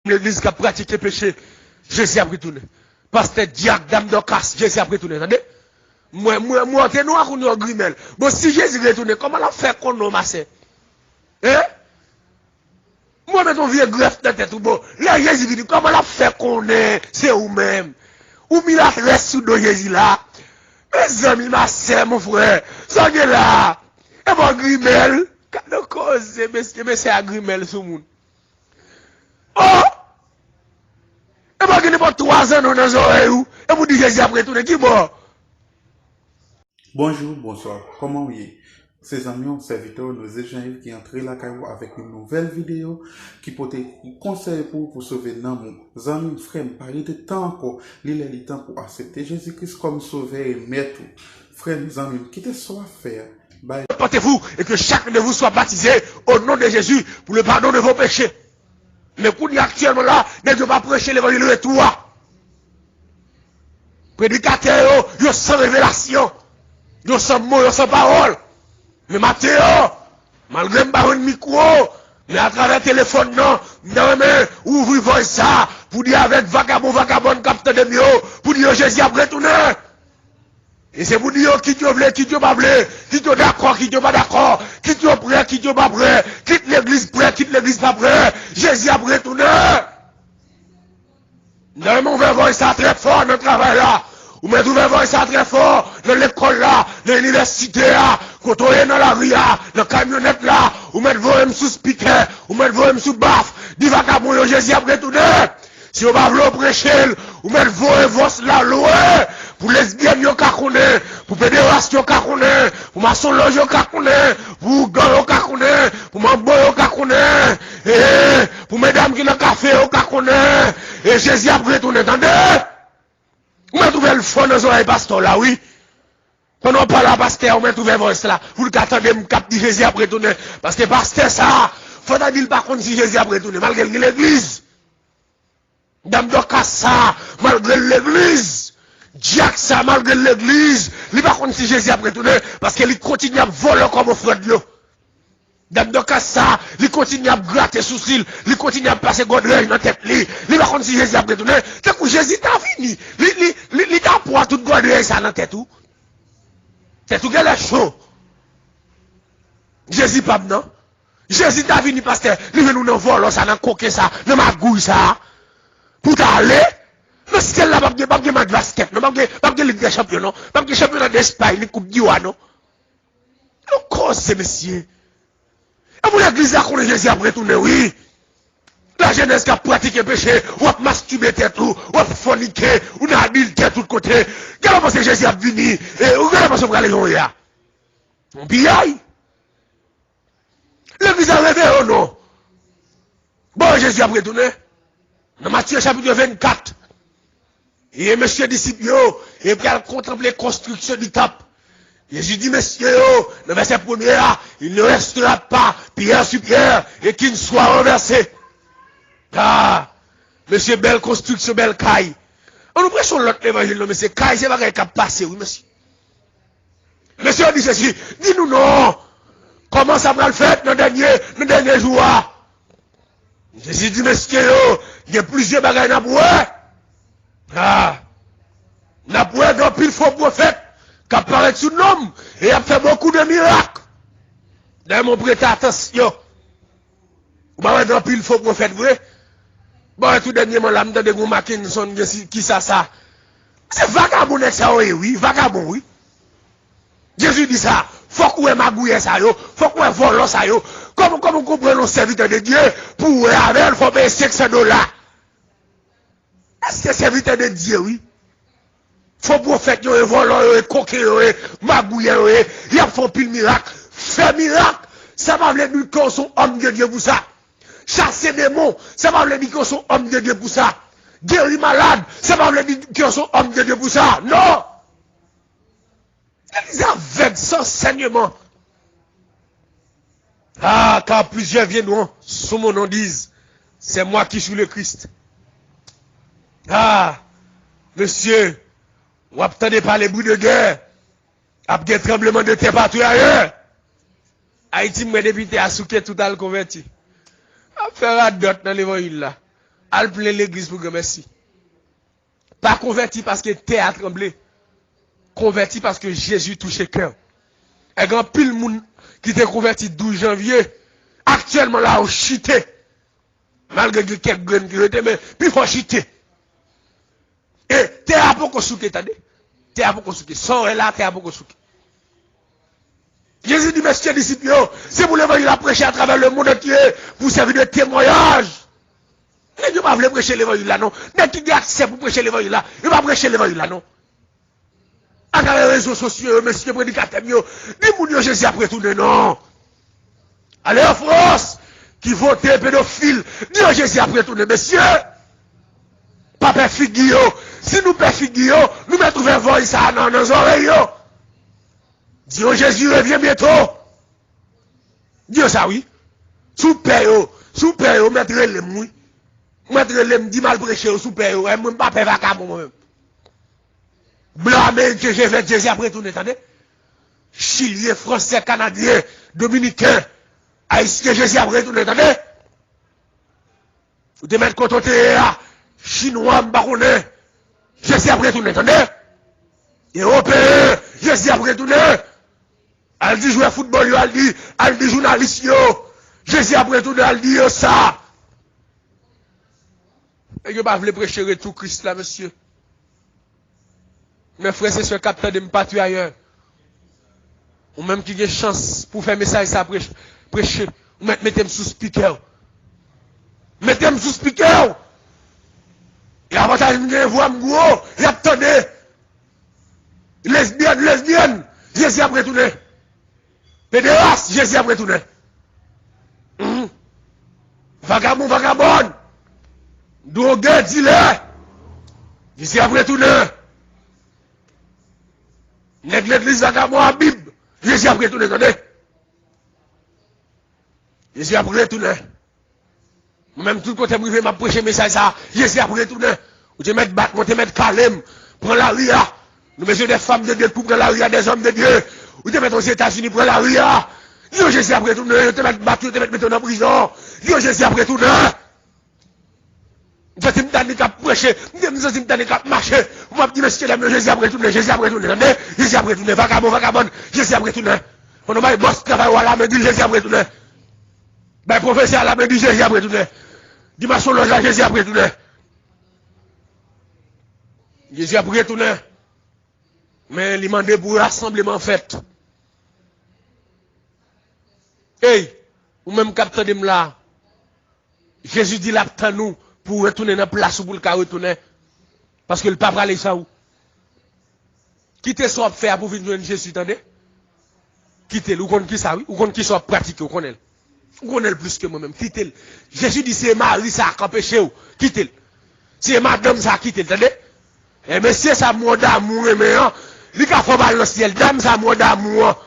l'église qui a pratiqué le péché, Jésus a retourné. Pasteur Diak, Dame Docas, Jésus a retourné. Attendez? Moi, t'es noir ou nous grimel. Bon, si Jésus retourne, comment la fait qu'on nous masse? Hein? Moi, mais ton vieux greffe de tête ou bon. Là, Jésus dit, comment la fait qu'on est? C'est vous-même. Ou mis la reste sous de Jésus là. Mes amis, ma sœur, mon frère. Ça est là. Et mon grimel. Quand on cause, mais c'est à grimel sous le monde. Oh! Et moi, je n'ai pas 3 ans dans les oreilles. Et vous dites Jésus après tout, qui bon? Bonjour, bonsoir, comment vous êtes? Ces amis, serviteurs, nos échanges qui entrent la caillou avec une nouvelle vidéo qui peut être un conseil pour sauver l'amour. Amis, frères, parler de temps encore, il est le temps pour accepter Jésus-Christ comme sauveur et maître. Frères, amis, quittez soit faire. Portez-vous et que chacun de vous soit baptisé au nom de Jésus pour le pardon de vos péchés. Mais pour nous actuellement là, ne doit pas prêcher l'évangile de toi. Prédicateur, yo sans révélation, yo sans mot, yo sans parole. Mais Mathéo, malgré un micro, mais à travers le téléphone, non, mais ouvrez ça, pour dire avec vagabond, capteur de mieux, pour dire Jésus a retourné. Et c'est pour dire qui Dieu voulait, qui Dieu pas voulait, qui Dieu d'accord, qui Dieu pas d'accord, qui Dieu prêt, qui Dieu pas prêt, quitte l'église prêt, quitte l'église pas prêt, Jésus a retourné. Non, mais on va voir ça très fort dans le travail là. Ou mais on va voir ça très fort dans l'école là, dans l'université là, quand on est dans la rue là, dans la camionnette là, ou mettre vous sous speaker, ou mettre vous sous baf, dit vagabond, Jésus a retourné. Si on va vouloir prêcher, ou mettre vos là loin, pour lesbiennes yo ka connaît, pour pédérastes yo ka connaît, pour maçonloge yo ka connaît, pour gang yo ka connaît, pour mambo yo ka connaît, et pour mesdames qui dans café yo ka connaît, et Jésus a retourné, attendez? Vous m'avez trouvé le fond dans les oreilles pasteur là, oui? Quand on parle à pasteur, vous m'avez trouvé le voice là, vous attendez me cap dit Jésus a retourné, parce que pasteur ça, faut pas dire par contre si Jésus a retourné, malgré l'église. Dame Docas ça, malgré l'église. Jack ça, malgré l'église. Il va contre si Jésus a retourné, parce qu'il continue à voler comme au frère de l'eau. Dame Docas ça, il continue à gratter sous cils, il continue à passer godrège dans la tête. Il va contre si Jésus a retourné. C'est que Jésus t'a fini. Il t'a pour tout godrège ça dans la tête. C'est tout qu'elle est chaud. Jésus pas non. Jésus t'a fini, pasteur. Il veut nous dans voler ça, dans coquet ça, dans ma gouille ça. Pour t'aller, mais ce qu'elle a pas de match basket, non, pas de Ligue des Champions, non, pas de championnat d'Espagne, ni Coupe d'Ivoire, non. Non, quoi, c'est messieurs? Et pour l'église, là, qu'on est Jésus après tourner, oui. La jeunesse qui a pratiqué péché, ou a masturbé tête, ou a forniqué, ou a adulté tout côté. Quelle pense que Jésus a venu, et où quelle pense que vous allez y aller? On pillaille. L'église a rêvé, ou non? Bon, Jésus a retourné. Dans Matthieu chapitre 24, et monsieur disciple, et puis elle contemple les constructions du temple. Jésus dit, messieurs, dans le verset 1er, il ne restera pas pierre sur pierre, et qu'il ne soit renversé. Ah, monsieur, belle construction, belle caille. On nous prêchons l'autre évangile, mais c'est caille, c'est pas qu'elle a passé, oui, monsieur. Monsieur dit ceci, dis-nous non, comment ça va le faire dans le dernier jour? Jésus dit, messieurs, il y a plusieurs bagages à boire. Ah, n'a boire d'un pile faux prophète, qui apparaît sous l'homme, et a fait beaucoup de miracles. D'ailleurs, mon prêter attention. Vous m'avez d'un pile faux prophète, vrai? Bon, tout dernièrement, là, m'entendez que vous marquez qui ça? C'est vagabond, ça, oui, vagabond, oui. Jésus dit ça. Faut qu'on ait magouillé ça, faut qu'on ait volé ça, Comment vous comprenez le serviteur de Dieu, pour avec, il faut payer $500. Est-ce que serviteur de Dieu, oui? Faut prophète, voler, coquer, magouiller, il a fait pile miracle. Faire miracle, ça va veut dire qu'on sont homme de Dieu pour ça. Chasser des démons, ça va veut dire qu'on sont homme de Dieu pour ça. Guérir malade, ça va veut dire qu'on sont homme de Dieu pour ça. Non! Ils avec sans saignement. Ah, car plusieurs viendront sous mon nom disent, c'est moi qui suis le Christ. Ah, monsieur, vous attendez pas les bruits de guerre, après un tremblement de terre partout ailleurs. Haïti m'a député à souquer tout à le converti. À faire à dot dans l'évangile là. Al plein l'église pour que merci. Pas converti parce que terre a tremblé. Converti parce que Jésus touche le cœur. Et grand pile monde qui t'est converti 12 janvier, actuellement là, au chité. Malgré que quelques graines qui étaient, mais puis il faut chiter. Et terre a beaucoup souké, t'as dit? Terre a beaucoup souké. Sors là, terre a beaucoup souké. Jésus dit, messieurs disciples, c'est pour l'évangile à prêcher à travers le monde entier, pour servir de témoignage. Et Dieu ne va pas prêcher l'évangile là, non. Dès qu'il y a accès pour prêcher l'évangile là, il va prêcher l'évangile là, non. À travers les réseaux sociaux, messieurs prédicateurs, dis-moi Jésus a retourné, non. Allez en France, qui votent pédophile, dis Jésus a retourné, messieurs. Papa Figio, si nous père Figio, nous mettons trouver voix ça dans nos oreilles. Dis Jésus revient bientôt. Dis ça oui. Sous père, mettre les mouilles. Mettre les dit mal prêcher sous père, et moi pas père vacabon moi-même. Blâmer que j'ai fait Jésus après tout, attendez. Chilien, Français, Canadien, Dominicain, Haïtien, Jésus après tout, attendez. Vous te mettre côté Chinois, Baronais, Jésus après tout, attendez. Européen, Jésus après tout, elle dit jouer football, elle dit journaliste, Jésus après tout, elle dit ça. Et je ne vais pas prêcher tout Christ là, monsieur. Mes frères, c'est ce capteur de me partir ailleurs. Ou même qui a une chance pour faire message ça prêcher. Ou mettez-moi sous speaker. Mettez-moi sous speaker. Et avantage de voix gros, et attendez. Lesbienne, Jésus a retourné. Pédéraste, Jésus a retourné. Vagabond. Drogué, dealer. Jésus a retourné. L'église vagabond à Bible. Jésus a retourné, attendez. Jésus a retourné. Même tout côté privé m'a prêché message ça. Jésus a retourné. Ou te mettre battre, te mettre calme, prends la ria. Nous mettons des femmes de Dieu pour prendre la ria des hommes de Dieu. Ou te mettre aux États-Unis pour la ria. Dieu Jésus a retourné, te mettre battu, te mettre en prison. Dieu Jésus a retourné. Je suis me cap prêcher, je suis me cap marcher. Vous m'avez dit, monsieur, Jésus a retourné, Jésus a retourné, Jésus a retourné, vagabond, Jésus a retourné. On a boss travail à la main, dit Jésus a retourné. Ben, professeur à la main, dit Jésus a retourné. Dimanche, là, Jésus a retourné. Jésus a retourné. Mais il m'a demandé pour rassemblement fait. Hey, ou même capteur de là. Jésus dit là, nous. Pour retourner dans la place où pour le retourner. Parce que le pape aller ça où? Quittez soit faire pour venir Jésus, attendez? Quittez-le, ou qui ça oui? Ou qui soit pratiqué, ou connaît. Ou connaît plus que moi-même, quittez-le. Jésus dit c'est Marie ça a empêché ou, quittez-le. C'est madame ça a quitté, attendez? Et monsieur ça mot d'amour, mais il a fait mal dans le ciel, dame ça mot d'amour.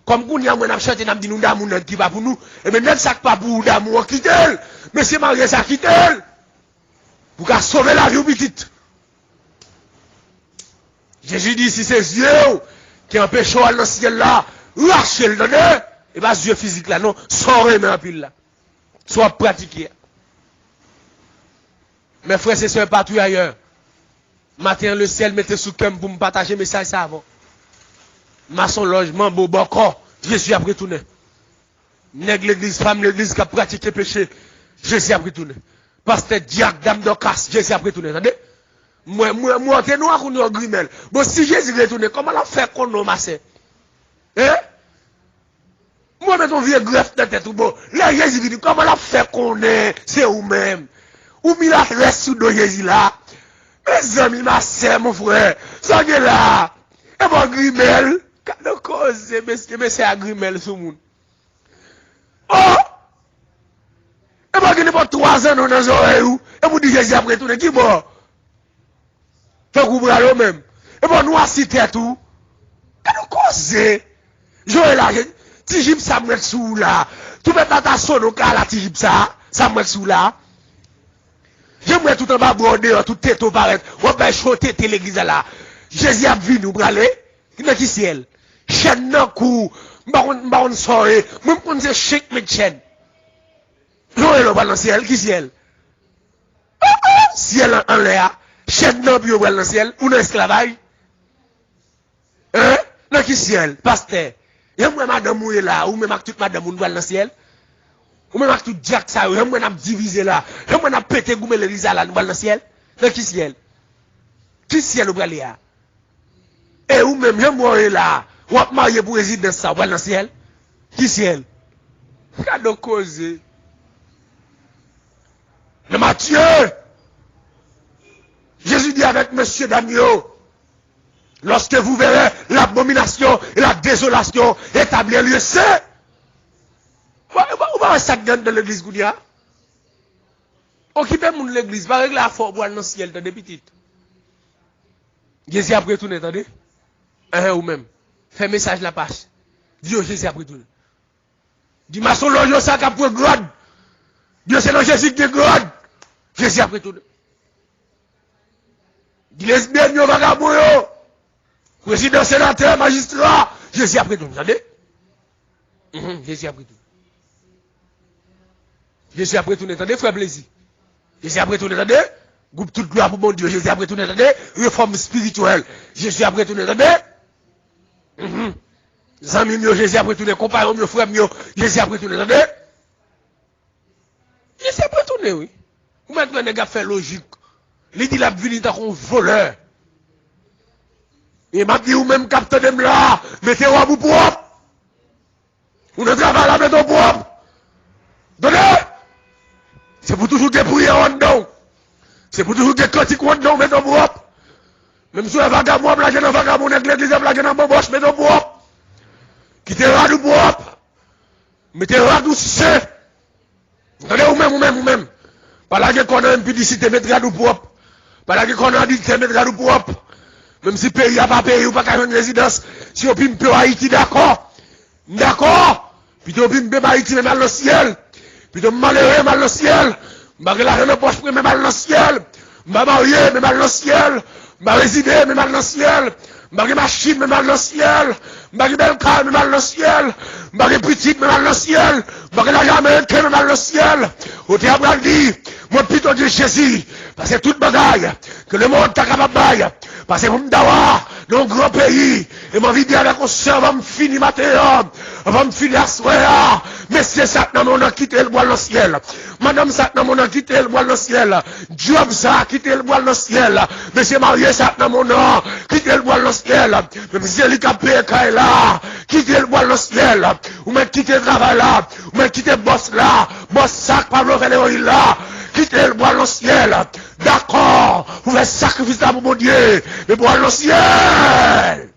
Comme qu'on y a mon chanté, n'a dit nous d'amour qui va pour nous. Et maintenant ça pas pour d'amour, quittez-le. Monsieur Marie ça quittez-le. Pour qu'à sauver la vie petite. Jésus dit, si c'est Dieu qui empêche dans le ciel là, lâchez le donner, et pas Dieu physique là, non, sortez mais en pile là. Soit pratiqué. Mes frères et sœurs partout ailleurs. Matin, le ciel mettez sous cœur pour me partager message ça avant. Maçon logement, beau encore, Jésus a retourné. Nègre l'église, femme l'église qui a pratiqué péché, Jésus a retourné. Pasteur Diacre, dame d'Ocas, Jésus a retourné, attendez? Moi, t'es noir ou nous grimel. Bon, si Jésus retourne, comment la fait qu'on nous masse? Hein? Moi, mettons vieux greffe de tête ou bon. Là, Jésus dit, comment la fait qu'on est? C'est vous-même. Ou mis la reste sous de Jésus là. Mes amis, ma sœur, mon frère. Ça y est là. Et bon, grimel. Quand on cause, mais c'est à grimel sous le monde. Oh! Et bien, il n'y a pas 3 ans dans nos oreilles. Et vous dites Jésus a retourné. Qui bon? Fait que vous bras même. Et bien, nous assistons tout. Quand nous causons, Joël là, Tijib ça me met sous là. Tout le monde a son au cas là, Tijib ça me met sous là. J'aimerais tout en bas border, tout tête au paraître. On va choter l'église là. Jésus a vu nous braler. Il est qui ciel. Chaîne nan cou. M'baron soirée. Même quand c'est chèque mais chaîne. Joël au balanciel, qui ciel? Ah! ciel en l'air, chef dans bio dans le ciel, ou dans l'esclavage. Hein? Dans qui ciel, pasteur? Et moi, madame, ou là, ou même avec toute madame, ou dans le ciel? Ou même avec tout Jack, ça, ou moi, n'a divisé là, ou moi, n'a pété goumé l'église là, dans le ciel? Dans qui ciel? Qui ciel, ou là? Et ou même, moi, là, ou êtes marié pour résider dans ça, ou dans le ciel? Qui ciel? Cadeau causé. Mais Matthieu, Jésus dit avec monsieur Damio, lorsque vous verrez l'abomination et la désolation établir lieu, c'est. Où va ça dans l'église Goudia? Occupez mon l'église, va régler la force pour aller dans le ciel, t'as des petites. Jésus a retourné, attendez? Ou même. Fais message la page. Dis Jésus a retourné. Dis maçon loge ça qu'a pour grade. Dieu c'est le Jésus qui est grade. Jésus a retourné. Dis lesbiennes yo vagabond yo. Président, sénateur, magistrat, Jésus a retourné, attendez? Jésus a retourné. Jésus a retourné, attendez, frère plaisir. Jésus a retourné, attendez? Groupe toute gloire pour mon Dieu. Jésus a retourné, attendez? Réforme spirituelle. Jésus a retourné, attendez? Zami mio, Jésus a retourné, compagnon mio, frère mio, Jésus a retourné, attendez? Jésus a retourné, oui. Ou maintenant, les gars fait logique. Il dit la vie est un voleur. Et m'a dit, ou même capteur de là, mettez-vous à bout propre. Ou ne travaille là, mettez-vous propre. Donnez! C'est pour toujours dépouiller en dedans. C'est pour toujours des critiques en dedans, mettez-vous propre. Même si un vagabond, blague dans vagabond, l'église, blague dans boboche, mettez-vous propre. Quittez radou propre. Mettez radou c'est. Donnez ou même. Par là qu'on a une publicité, mettez radou propre. Par là qu'on a dit, mettez radou propre. Même si le pays n'a pas payé ou pas qu'à une résidence, si on peut me Haïti, d'accord? D'accord? Puis on peut me Haïti, mais mal le ciel. Puis on malheureux, mal le ciel. M'ba la reine poche, mais mal le ciel. M'ba marié, mais mal le ciel. M'ba résidé, mais mal le ciel. M'ba machine, mais mal le ciel. M'ba belle calme, mais mal le ciel. M'ba petite, mais mal le ciel. M'ba la américaine, mais mal le ciel. Au théâtre, dit, moi, plutôt de Jésus. Parce que toute bagaille, que le monde t'a capable de parce que vous me d'avoir dans un grand pays, et ma vie bien avec un soeur, va me finir matin, va me finir à soir. Monsieur ça, dans mon a quitté le bois dans le ciel. Madame ça, dans mon a quitté le bois dans le ciel. Job ça, quitté le bois dans le ciel. Monsieur marié ça, dans mon a quitté le bois dans le ciel. Même si elle est là, quitté le bois dans le ciel. Ou même quitté le travail là, ou même quitté le boss là, boss sac, Pablo Véléoï là. Quittez le bois dans le ciel. D'accord. Vous faites sacrifice là pour mon Dieu. Mais bois dans le ciel.